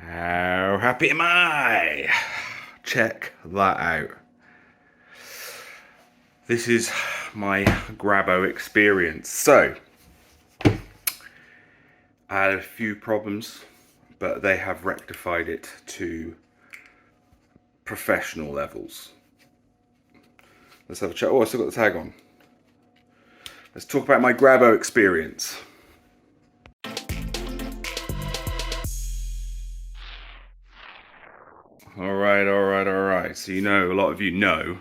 How happy am I? Check that out. This is my Grabo experience. So, I had a few problems, but they have rectified it to professional levels. Let's have a chat. Oh, I still got the tag on. Let's talk about my Grabo experience. All right. So a lot of you know,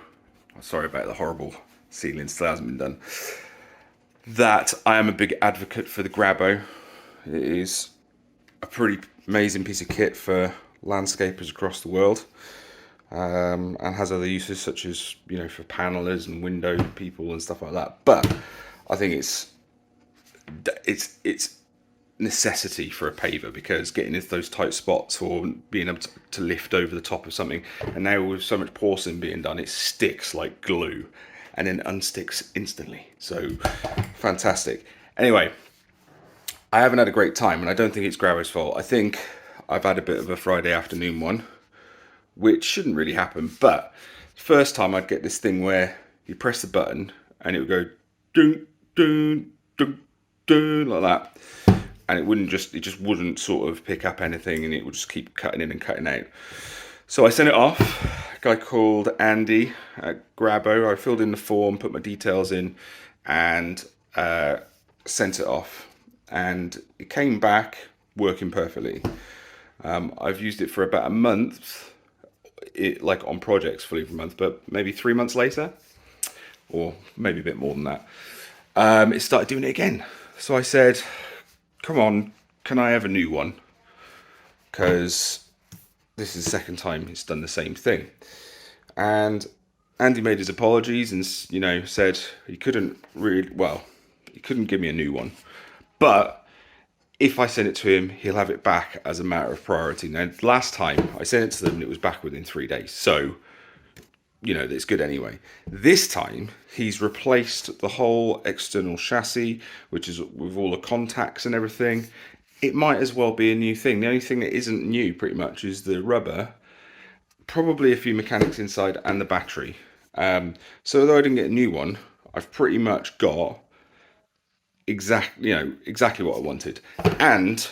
sorry about the horrible ceiling, still hasn't been done, that I am a big advocate for the Grabo. It is a pretty amazing piece of kit for landscapers across the world, and has other uses such as, for panelers and window people and stuff like that. But I think it's necessity for a paver, because getting into those tight spots or being able to lift over the top of something, and now with so much porcelain being done, it sticks like glue and then unsticks instantly. So fantastic. Anyway, I haven't had a great time, and I don't think it's Grabo's fault. I think I've had a bit of a Friday afternoon one, which shouldn't really happen. But first time I'd get this thing where you press the button and it would go dun dun dun dun like that, and it just wouldn't sort of pick up anything, and it would just keep cutting in and cutting out. So I sent it off. A guy called Andy at Grabo. I filled in the form, put my details in, and sent it off. And it came back working perfectly. I've used it for about a month, like on projects fully for a month, but maybe 3 months later, or maybe a bit more than that, it started doing it again. So I said, come on, can I have a new one? Because this is the second time it's done the same thing. And Andy made his apologies and, said he couldn't give me a new one. But if I send it to him, he'll have it back as a matter of priority. Now, last time I sent it to them, and it was back within 3 days. So, it's good anyway. This time, he's replaced the whole external chassis, which is with all the contacts and everything. It might as well be a new thing. The only thing that isn't new, pretty much, is the rubber, probably a few mechanics inside, and the battery. So although I didn't get a new one, I've pretty much got exactly what I wanted, and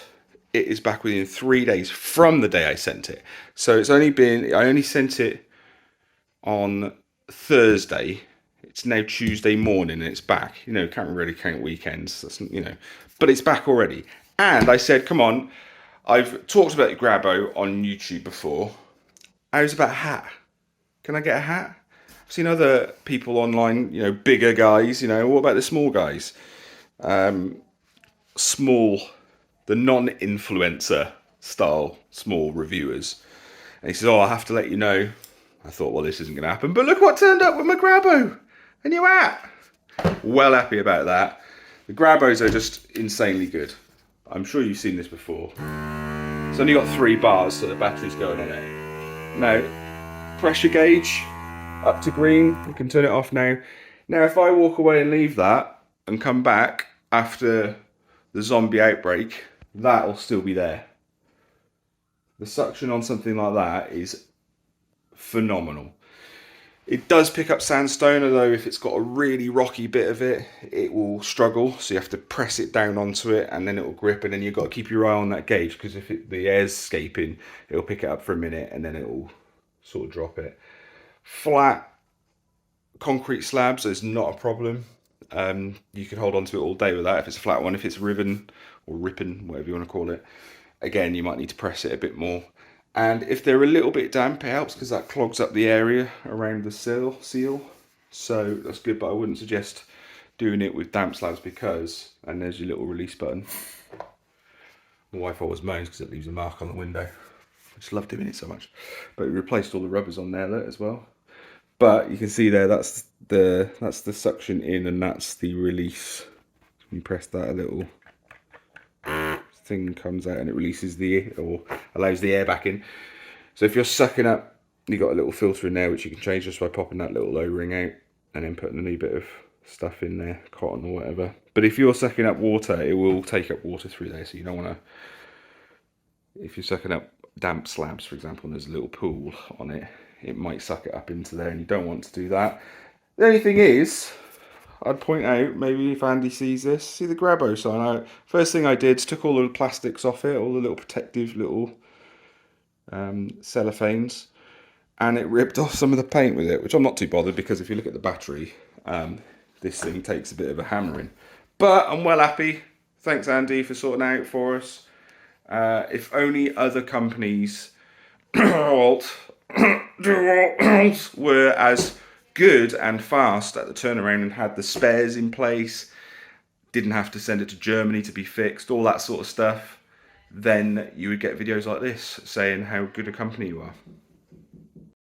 it is back within 3 days from the day I sent it. So I only sent it on Thursday. It's now Tuesday morning and it's back. Can't really count weekends. But it's back already. And I said, come on, I've talked about Grabo on YouTube before. How's about a hat? Can I get a hat? I've seen other people online, bigger guys, what about the small guys? The non-influencer style small reviewers. And he says, I have to let you know. I thought, well, this isn't going to happen. But look what turned up with my Grabo. A new hat. Well happy about that. The Grabos are just insanely good. I'm sure you've seen this before. It's only got 3 bars, so the battery's going on it. Now, pressure gauge up to green. You can turn it off now. Now, if I walk away and leave that and come back after the zombie outbreak, that'll still be there. The suction on something like that is phenomenal. It does pick up sandstone, although if it's got a really rocky bit of it, it will struggle. So you have to press it down onto it, and then it will grip, and then you've got to keep your eye on that gauge, because if the air's escaping, it'll pick it up for a minute, and then it will sort of drop it. Flat concrete slabs is not a problem. You can hold on to it all day with that if it's a flat one. If it's ribbon or ripping, whatever you want to call it, again, you might need to press it a bit more. And if they're a little bit damp, it helps, because that clogs up the area around the seal. So that's good, but I wouldn't suggest doing it with damp slabs, because, and there's your little release button. My wife always moans because it leaves a mark on the window. I just love doing it so much. But we replaced all the rubbers on there as well. But you can see there, that's the suction in, and that's the release. You press that, a little thing comes out and it releases or allows the air back in. So if you're sucking up, you've got a little filter in there which you can change just by popping that little O-ring out and then putting a new bit of stuff in there, cotton or whatever. But if you're sucking up water, it will take up water through there, so you don't want to, if you're sucking up damp slabs, for example, and there's a little pool on it, it might suck it up into there, and you don't want to do that. The only thing is, I'd point out, maybe if Andy sees this, see the Grabo sign. First thing I did is took all the plastics off it, all the little protective little cellophanes, and it ripped off some of the paint with it, which I'm not too bothered, because if you look at the battery, this thing takes a bit of a hammering. But I'm well happy. Thanks, Andy, for sorting out for us. If only other companies were as good and fast at the turnaround and had the spares in place, didn't have to send it to Germany to be fixed, all that sort of stuff, then you would get videos like this saying how good a company you are.